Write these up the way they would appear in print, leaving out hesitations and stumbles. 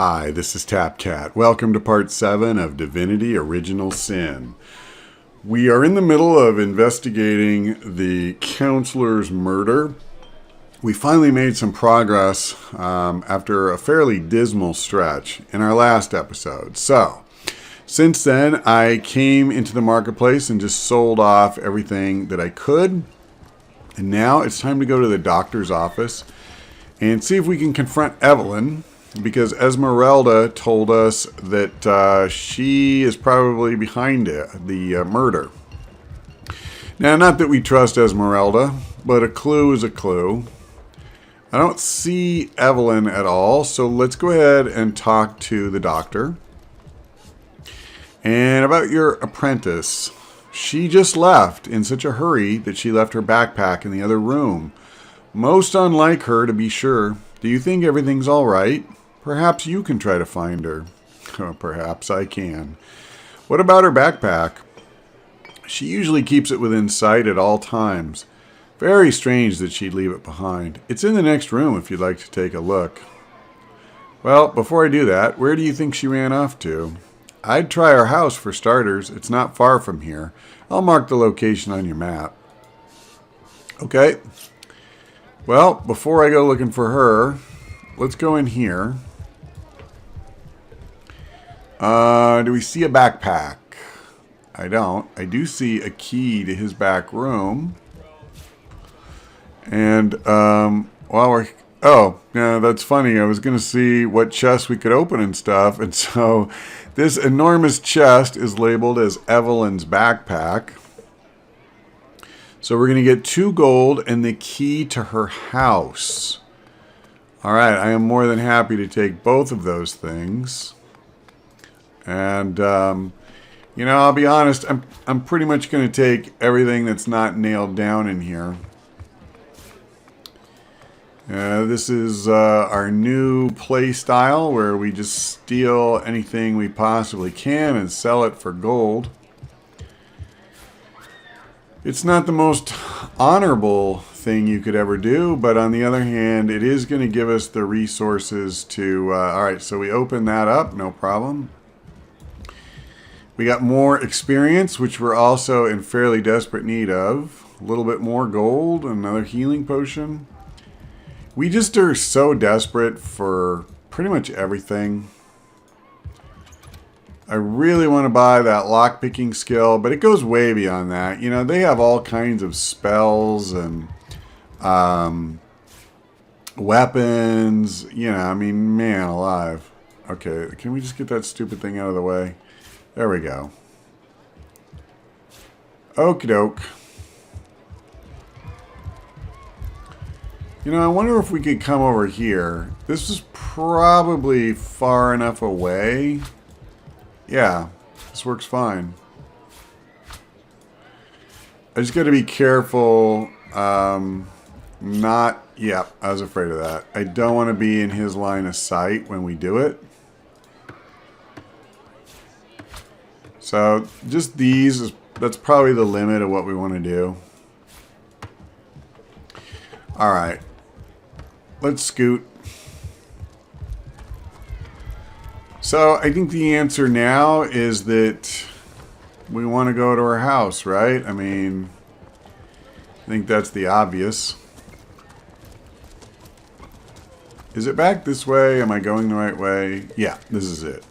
Hi, this is TapCat. Welcome to part 7 of Divinity Original Sin. We are in the middle of investigating the counselor's murder. We finally made some progress after a fairly dismal stretch in our last episode. So, since then, I came into the marketplace and just sold off everything that I could. And now it's time to go to the doctor's office and see if we can confront Evelyn, because Esmeralda told us that she is probably behind the murder. Now, not that we trust Esmeralda, but a clue is a clue. I don't see Evelyn at all, so let's go ahead and talk to the doctor. And about your apprentice, she just left in such a hurry that she left her backpack in the other room. Most unlike her, to be sure. Do you think everything's all right? Perhaps you can try to find her. Oh, perhaps I can. What about her backpack? She usually keeps it within sight at all times. Very strange that she'd leave it behind. It's in the next room if you'd like to take a look. Well, before I do that, where do you think she ran off to? I'd try our house for starters. It's not far from here. I'll mark the location on your map. Okay. Well, before I go looking for her, let's go in here. Do we see a backpack? I don't. I do see a key to his back room. And, while we're... Oh, yeah, that's funny. I was going to see what chests we could open and stuff. And so this enormous chest is labeled as Evelyn's backpack. So we're going to get 2 gold and the key to her house. All right, I am more than happy to take both of those things. And, you know, I'll be honest, I'm pretty much going to take everything that's not nailed down in here. This is our new play style where we just steal anything we possibly can and sell it for gold. It's not the most honorable thing you could ever do, but on the other hand, it is going to give us the resources to... Alright, so we open that up, no problem. We got more experience, which we're also in fairly desperate need of. A little bit more gold, another healing potion. We just are so desperate for pretty much everything. I really want to buy that lockpicking skill, but it goes way beyond that. You know, they have all kinds of spells and weapons. You know, I mean, man alive. Okay, can we just get that stupid thing out of the way? There we go. Okie doke. You know, I wonder if we could come over here. This is probably far enough away. Yeah, this works fine. I just got to be careful. Not... Yeah, I was afraid of that. I don't want to be in his line of sight when we do it. So, just these, that's probably the limit of what we want to do. Alright. Let's scoot. So, I think the answer now is that we want to go to her house, right? I mean, I think that's the obvious. Is it back this way? Am I going the right way? Yeah, this is it.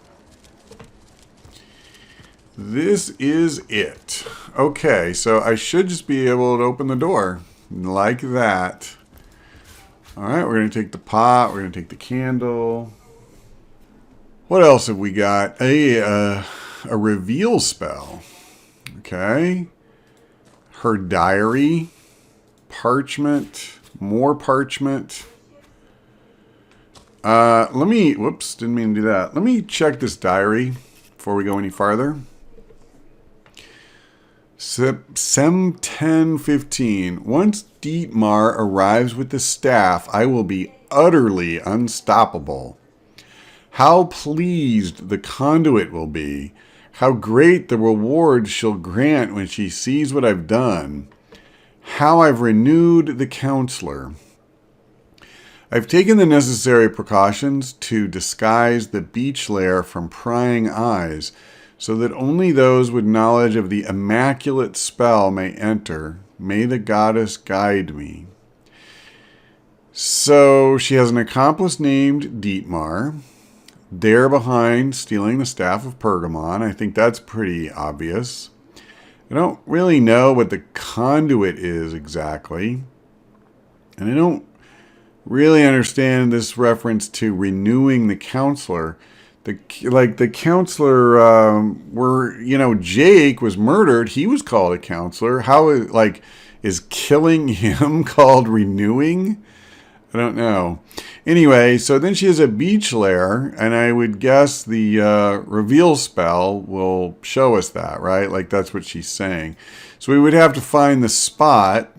This is it. Okay, so I should just be able to open the door. Like that. Alright, we're going to take the pot. We're going to take the candle. What else have we got? A reveal spell. Okay. Her diary. Parchment. More parchment. Let me... Whoops, didn't mean to do that. Let me check this diary before we go any farther. Sem 10:15. Once Dietmar arrives with the staff, I will be utterly unstoppable. How pleased the conduit will be. How great the reward she'll grant when she sees what I've done. How I've renewed the counselor. I've taken the necessary precautions to disguise the beach lair from prying eyes, so that only those with knowledge of the immaculate spell may enter. May the goddess guide me. So she has an accomplice named Dietmar. They're behind stealing the staff of Pergamon. I think that's pretty obvious. I don't really know what the conduit is exactly. And I don't really understand this reference to renewing the counselor. The counselor, Jake was murdered. He was called a counselor. How is killing him called renewing? I don't know. Anyway, so then she has a beach lair, and I would guess the reveal spell will show us that, right? Like that's what she's saying. So we would have to find the spot.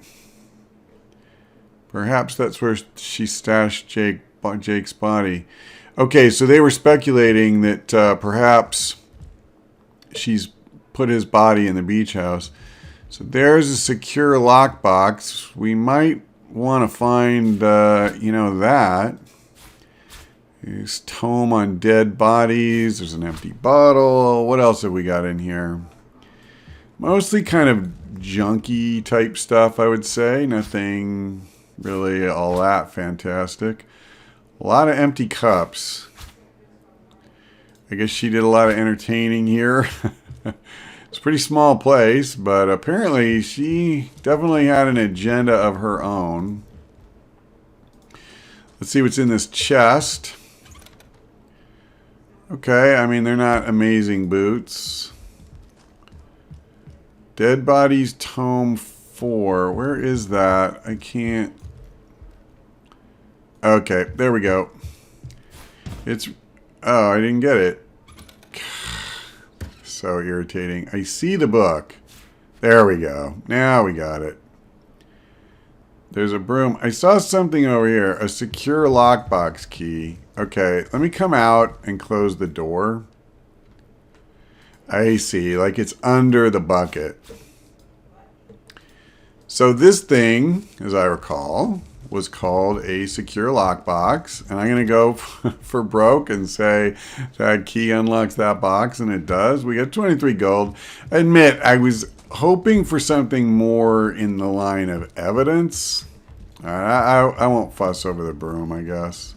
Perhaps that's where she stashed Jake's body. Okay, so they were speculating that perhaps she's put his body in the beach house. So there's a secure lockbox. We might want to find, that. There's tome on dead bodies. There's an empty bottle. What else have we got in here? Mostly kind of junky type stuff, I would say. Nothing really all that fantastic. A lot of empty cups. I guess she did a lot of entertaining here. It's a pretty small place, but apparently she definitely had an agenda of her own. Let's see what's in this chest. Okay, I mean, they're not amazing boots. Dead Bodies Tome 4. Where is that? I can't... Okay, there we go. It's... Oh, I didn't get it. So irritating. I see the book. There we go. Now we got it. There's a broom. I saw something over here. A secure lockbox key. Okay, let me come out and close the door. I see. Like it's under the bucket. So this thing, as I recall, was called a secure lockbox. And I'm going to go for broke and say that key unlocks that box. And it does. We got 23 gold. I admit, I was hoping for something more in the line of evidence. I won't fuss over the broom, I guess.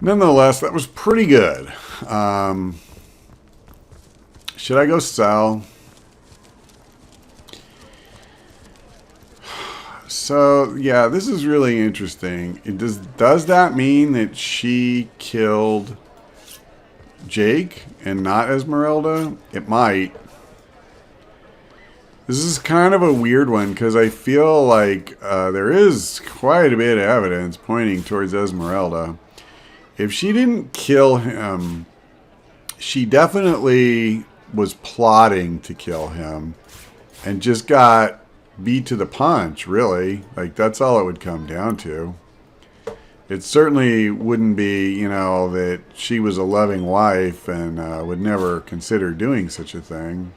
Nonetheless, that was pretty good. Should I go sell? So, yeah, this is really interesting. Does that mean that she killed Jake and not Esmeralda? It might. This is kind of a weird one because I feel like there is quite a bit of evidence pointing towards Esmeralda. If she didn't kill him, she definitely was plotting to kill him and just got beat to the punch, really. Like, that's all it would come down to. It certainly wouldn't be, that she was a loving wife and would never consider doing such a thing.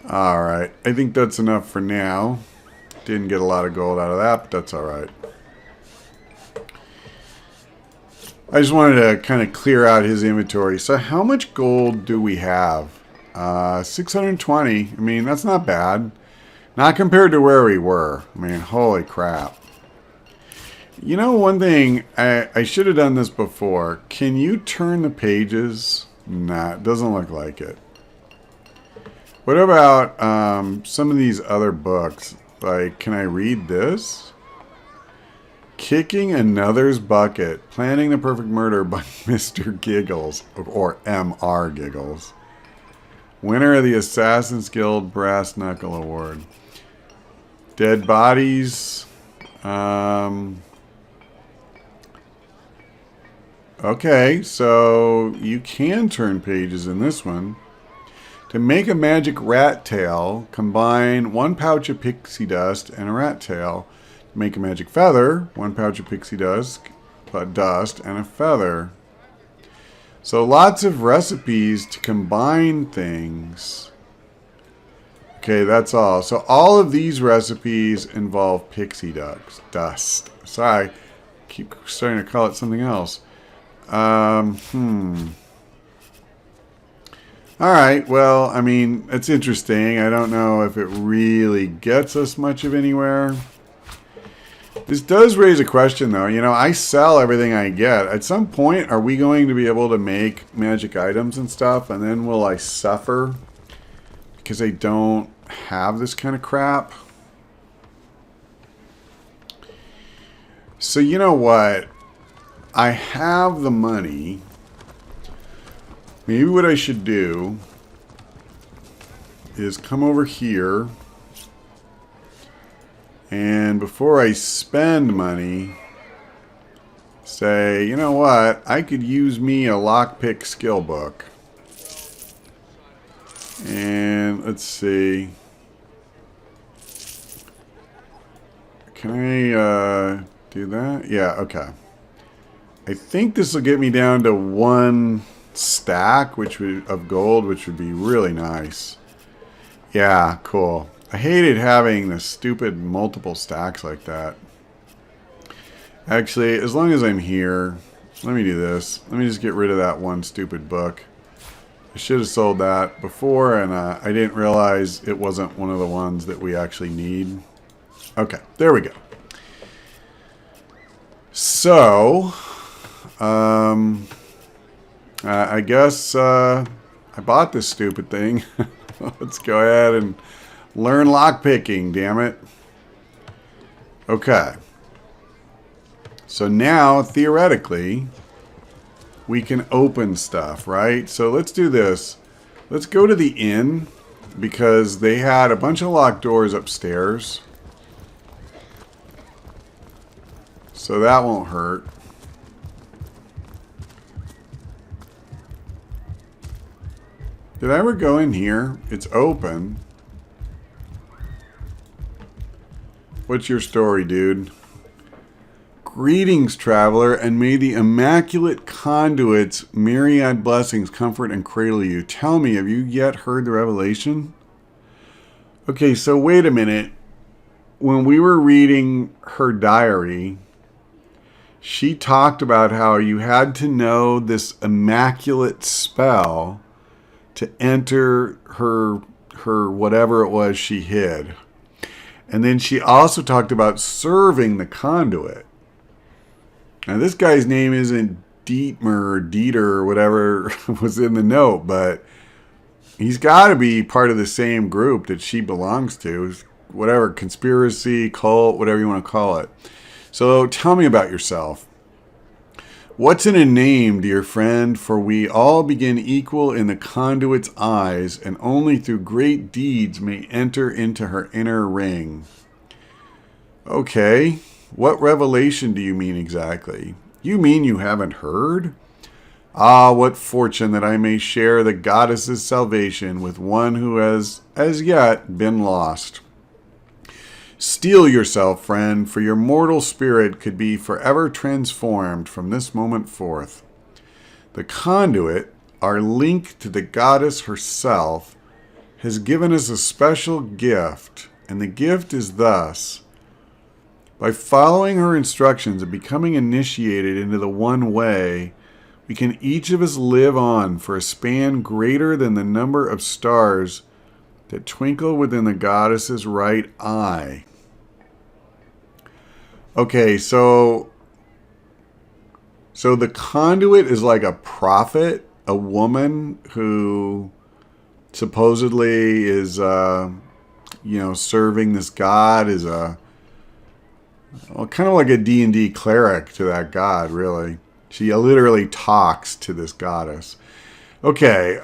Alright, I think that's enough for now. Didn't get a lot of gold out of that, but that's alright. I just wanted to kind of clear out his inventory. So how much gold do we have? 620. I mean, that's not bad. Not compared to where we were. I mean, holy crap. You know, one thing, I should have done this before. Can you turn the pages? Nah, it doesn't look like it. What about some of these other books? Like, can I read this? Kicking Another's Bucket. Planning the Perfect Murder by Mr. Giggles. Or M.R. Giggles. Winner of the Assassin's Guild Brass Knuckle Award. Dead Bodies. Okay, so you can turn pages in this one. To make a magic rat tail, combine 1 pouch of pixie dust and a rat tail. To make a magic feather, 1 pouch of pixie dust and a feather. So lots of recipes to combine things. Okay, that's all. So all of these recipes involve pixie dust. Sorry, I keep starting to call it something else. All right, well, I mean, it's interesting. I don't know if it really gets us much of anywhere. This does raise a question, though. You know, I sell everything I get. At some point, are we going to be able to make magic items and stuff, and then will I suffer because I don't have this kind of crap? So you know what? I have the money. Maybe what I should do is come over here, and before I spend money, say, you know what? I could use me a lockpick skill book. And let's see. Can I do that? Yeah, okay. I think this will get me down to 1 stack of gold, which would be really nice. Yeah, cool. I hated having the stupid multiple stacks like that. Actually, as long as I'm here, let me do this. Let me just get rid of that one stupid book. I should have sold that before, and I didn't realize it wasn't one of the ones that we actually need. Okay, there we go. So, I guess I bought this stupid thing. Let's go ahead and learn lockpicking, damn it. Okay. So now, theoretically, we can open stuff, right? So let's do this. Let's go to the inn, because they had a bunch of locked doors upstairs. So that won't hurt. Did I ever go in here? It's open. What's your story, dude? Greetings, traveler, and may the immaculate conduit's myriad blessings comfort and cradle you. Tell me, have you yet heard the revelation? Okay, so wait a minute. When we were reading her diary, she talked about how you had to know this immaculate spell to enter her whatever it was she hid. And then she also talked about serving the conduit. Now this guy's name isn't Dietmar or Dieter or whatever was in the note, but he's got to be part of the same group that she belongs to. Whatever, conspiracy, cult, whatever you want to call it. So tell me about yourself. What's in a name, dear friend? For we all begin equal in the conduit's eyes, and only through great deeds may enter into her inner ring. Okay, what revelation do you mean exactly? You mean you haven't heard? Ah, what fortune that I may share the goddess's salvation with one who has, as yet, been lost. Steel yourself, friend, for your mortal spirit could be forever transformed from this moment forth. The conduit, our link to the goddess herself, has given us a special gift, and the gift is thus. By following her instructions and becoming initiated into the one way, we can each of us live on for a span greater than the number of stars that twinkle within the goddess's right eye. Okay, so the conduit is like a prophet, a woman who supposedly is, serving this god, is kind of like a D&D cleric to that god, really. She literally talks to this goddess. Okay,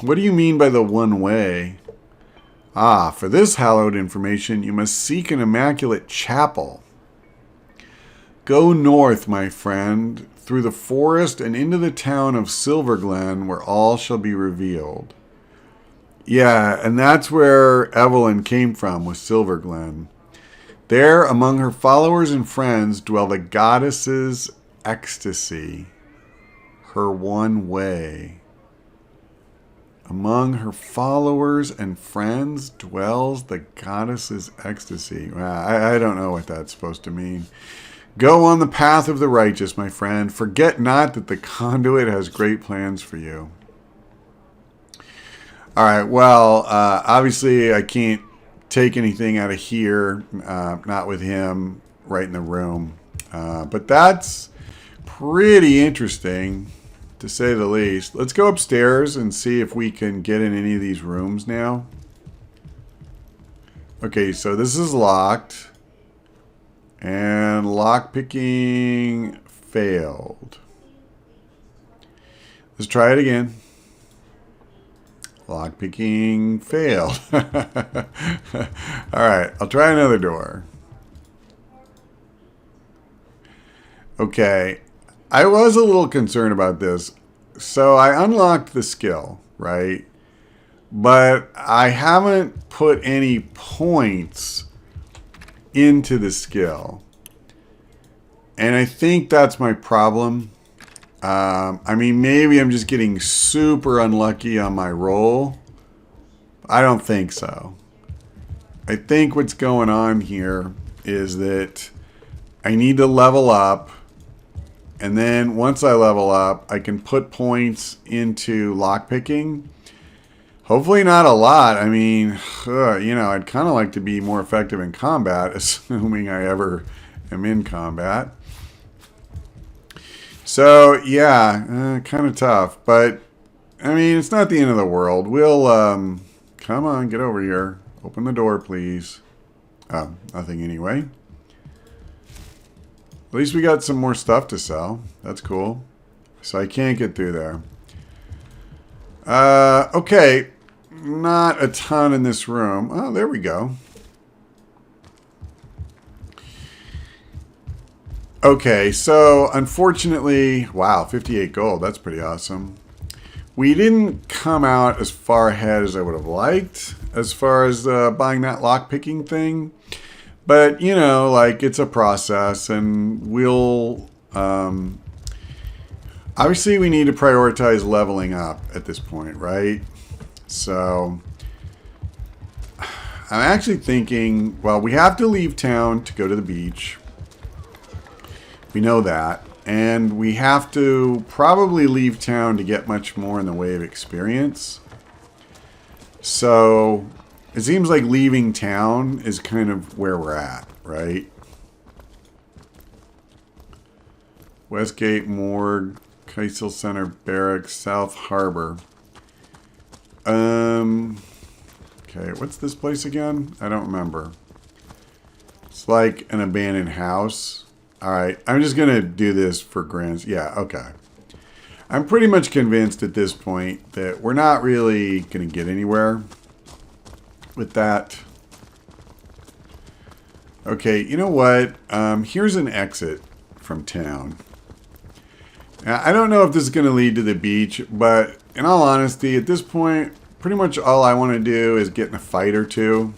what do you mean by the one way? Ah, for this hallowed information, you must seek an immaculate chapel. Go north, my friend, through the forest and into the town of Silverglen, where all shall be revealed. Yeah, and that's where Evelyn came from, was Silverglen. There, among her followers and friends, dwell the goddess's ecstasy, her one way. Among her followers and friends dwells the goddess's ecstasy. Wow, I don't know what that's supposed to mean. Go on the path of the righteous, my friend. Forget not that the conduit has great plans for you. All right, well, obviously I can't take anything out of here, not with him right in the room. But that's pretty interesting, to say the least. Let's go upstairs and see if we can get in any of these rooms now. Okay, so this is locked. And lockpicking failed. Let's try it again. Lockpicking failed. Alright, I'll try another door. Okay, I was a little concerned about this. So I unlocked the skill, right? But I haven't put any points into the skill. And I think that's my problem. I mean, maybe I'm just getting super unlucky on my roll. I don't think so. I think what's going on here is that I need to level up. And then once I level up, I can put points into lockpicking. Hopefully not a lot. I mean, you know, I'd kind of like to be more effective in combat, assuming I ever am in combat. So, yeah, kind of tough. But, I mean, it's not the end of the world. We'll, come on, get over here. Open the door, please. Oh, nothing anyway. At least we got some more stuff to sell. That's cool. So I can't get through there. Okay. Not a ton in this room. Oh, there we go. Okay, so unfortunately, wow, 58 gold. That's pretty awesome. We didn't come out as far ahead as I would have liked as far as buying that lockpicking thing. But, you know, like, it's a process, and we'll... obviously, we need to prioritize leveling up at this point, right? So, I'm actually thinking, well, we have to leave town to go to the beach. We know that. And we have to probably leave town to get much more in the way of experience. So, it seems like leaving town is kind of where we're at, right? Westgate Morgue, Kaisel Center Barracks, South Harbor. Okay, what's this place again? I don't remember. It's like an abandoned house. Alright, I'm just going to do this for grants. Yeah, okay. I'm pretty much convinced at this point that we're not really going to get anywhere with that. Okay, you know what? Here's an exit from town. Now, I don't know if this is going to lead to the beach, but in all honesty, at this point, pretty much all I want to do is get in a fight or two.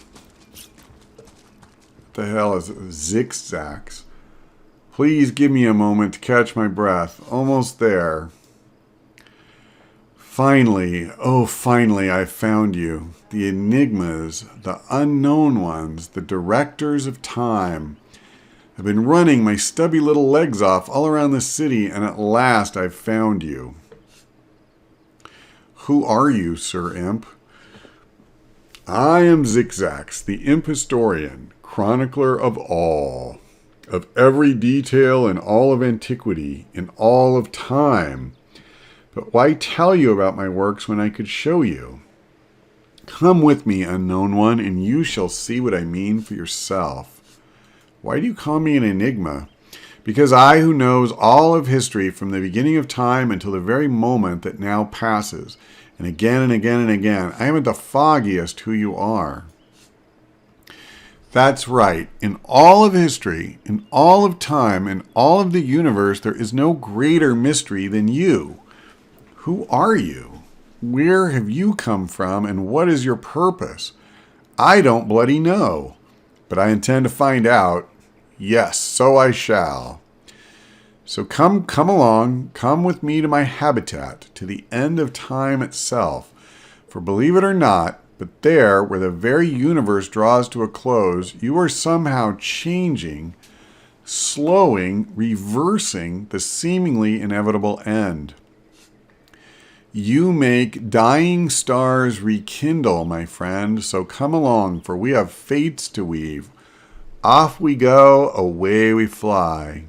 What the hell is zigzags? Please give me a moment to catch my breath. Almost there. Finally, oh finally, I found you. The enigmas, the unknown ones, the directors of time. I've been running my stubby little legs off all around the city, and at last I've found you. Who are you, Sir Imp? I am Zigzax, the Imp Historian, chronicler of all, of every detail in all of antiquity, in all of time. But why tell you about my works when I could show you? Come with me, unknown one, and you shall see what I mean for yourself. Why do you call me an enigma? Because I, who knows all of history from the beginning of time until the very moment that now passes, and again and again and again, I haven't the foggiest who you are. That's right. In all of history, in all of time, in all of the universe, there is no greater mystery than you. Who are you? Where have you come from, and what is your purpose? I don't bloody know, but I intend to find out. Yes, so I shall. So come along, come with me to my habitat, to the end of time itself. For believe it or not, but there, where the very universe draws to a close, you are somehow changing, slowing, reversing the seemingly inevitable end. You make dying stars rekindle, my friend, so come along, for we have fates to weave. Off we go, away we fly.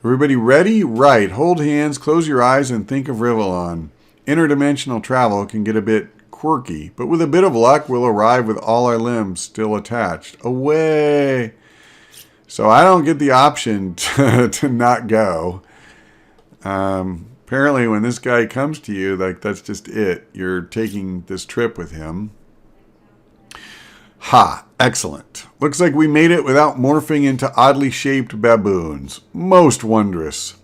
Everybody ready? Right. Hold hands, close your eyes, and think of Rivellon. Interdimensional travel can get a bit quirky, but with a bit of luck, we'll arrive with all our limbs still attached. Away! So I don't get the option to not go. Apparently, when this guy comes to you, like, that's just it. You're taking this trip with him. Ha! Excellent. Looks like we made it without morphing into oddly shaped baboons. Most wondrous.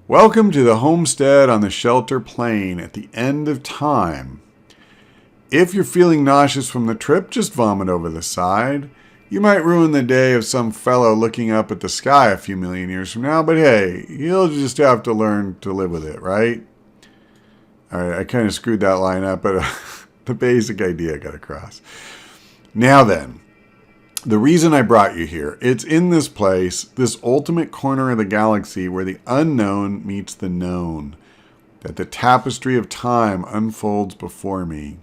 Welcome to the homestead on the shelter plain at the end of time. If you're feeling nauseous from the trip, just vomit over the side. You might ruin the day of some fellow looking up at the sky a few million years from now, but hey, he'll just have to learn to live with it, right? All right, I kind of screwed that line up, but the basic idea got across. Now then, the reason I brought you here, it's in this place, this ultimate corner of the galaxy where the unknown meets the known, that the tapestry of time unfolds before me.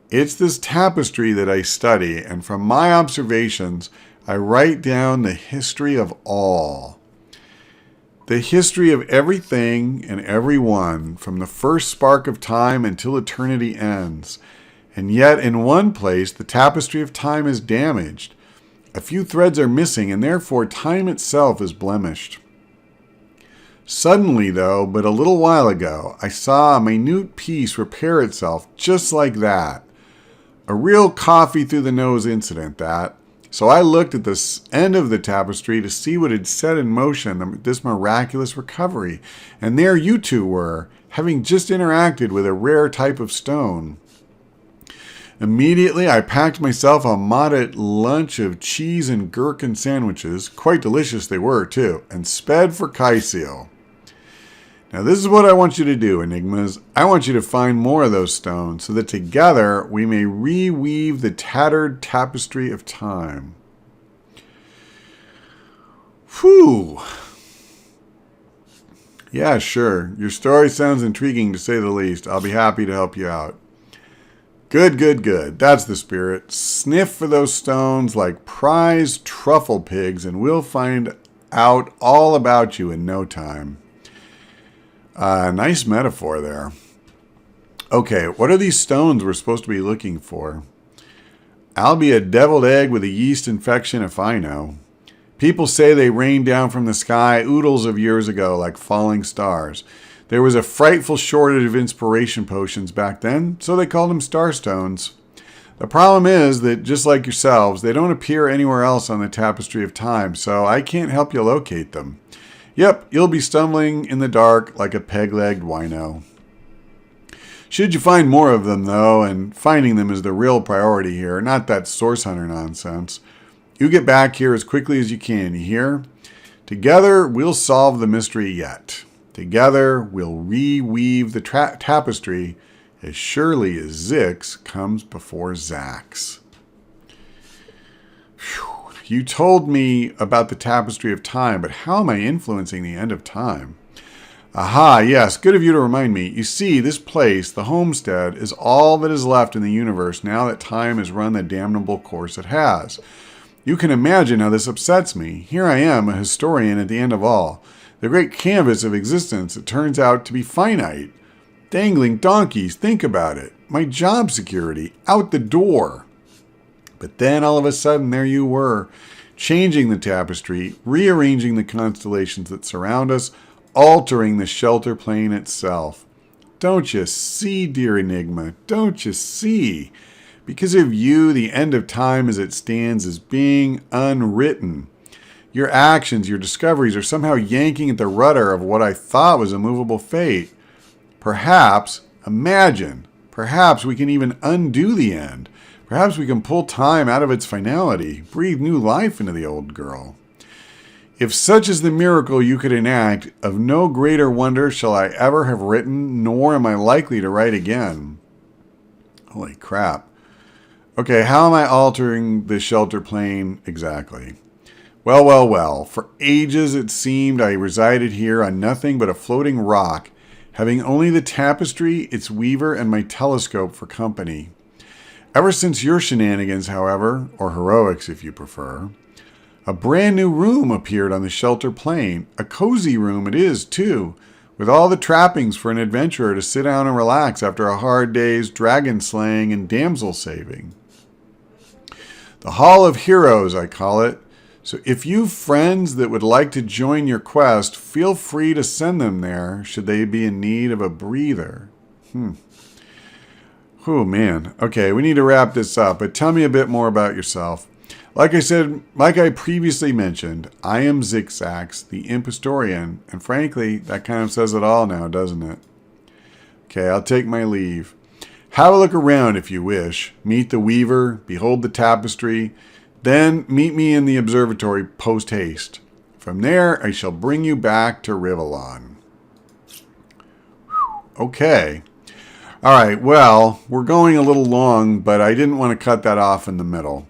It's this tapestry that I study, and from my observations, I write down the history of all. The history of everything and everyone, from the first spark of time until eternity ends. And yet, in one place, the tapestry of time is damaged. A few threads are missing, and therefore time itself is blemished. Suddenly, though, but a little while ago, I saw a minute piece repair itself just like that. A real coffee-through-the-nose incident, that. So I looked at this end of the tapestry to see what had set in motion this miraculous recovery. And there you two were, having just interacted with a rare type of stone. Immediately, I packed myself a moderate lunch of cheese and gherkin sandwiches, quite delicious they were, too, and sped for Kaisio. Now, this is what I want you to do, Enigmas. I want you to find more of those stones so that together we may reweave the tattered tapestry of time. Whew. Yeah, sure. Your story sounds intriguing, to say the least. I'll be happy to help you out. Good, good, good. That's the spirit. Sniff for those stones like prize truffle pigs, and we'll find out all about you in no time. Nice metaphor there. Okay, what are these stones we're supposed to be looking for? I'll be a deviled egg with a yeast infection if I know. People say they rained down from the sky oodles of years ago like falling stars. There was a frightful shortage of inspiration potions back then, so they called them starstones. The problem is that, just like yourselves, they don't appear anywhere else on the tapestry of time, so I can't help you locate them. Yep, you'll be stumbling in the dark like a peg-legged wino. Should you find more of them, though, and finding them is the real priority here, not that source hunter nonsense, you get back here as quickly as you can, you hear? Together, we'll solve the mystery yet. Together, we'll reweave the tapestry as surely as Zix comes before Zax. Phew. You told me about the tapestry of time, but how am I influencing the end of time? Aha, yes, good of you to remind me. You see, this place, the homestead, is all that is left in the universe now that time has run the damnable course it has. You can imagine how this upsets me. Here I am, a historian at the end of all. The great canvas of existence that turns out to be finite. Dangling donkeys, think about it. My job security, out the door. But then all of a sudden there you were, changing the tapestry, rearranging the constellations that surround us, altering the shelter plane itself. Don't you see, dear Enigma? Don't you see? Because of you, the end of time as it stands is being unwritten. Your actions, your discoveries are somehow yanking at the rudder of what I thought was a movable fate. Perhaps, imagine, perhaps we can even undo the end. Perhaps we can pull time out of its finality, breathe new life into the old girl. If such is the miracle you could enact, of no greater wonder shall I ever have written, nor am I likely to write again. Holy crap. Okay, how am I altering the shelter plane exactly? Well, well, well. For ages it seemed I resided here on nothing but a floating rock, having only the tapestry, its weaver, and my telescope for company. Ever since your shenanigans, however, or heroics if you prefer, a brand new room appeared on the shelter plane. A cozy room it is, too, with all the trappings for an adventurer to sit down and relax after a hard day's dragon slaying and damsel saving. The Hall of Heroes, I call it. So if you've friends that would like to join your quest, feel free to send them there should they be in need of a breather. Oh, man. Okay, we need to wrap this up, but tell me a bit more about yourself. Like I said, like I previously mentioned, I am Zixax, the Imp Historian, and frankly, that kind of says it all now, doesn't it? Okay, I'll take my leave. Have a look around if you wish. Meet the weaver, behold the tapestry, then meet me in the observatory post-haste. From there, I shall bring you back to Rivellon. Okay. All right, well, we're going a little long, but I didn't want to cut that off in the middle.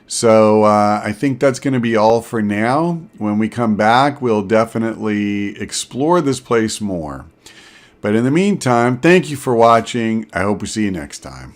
So I think that's going to be all for now. When we come back, we'll definitely explore this place more. But in the meantime, thank you for watching. I hope we see you next time.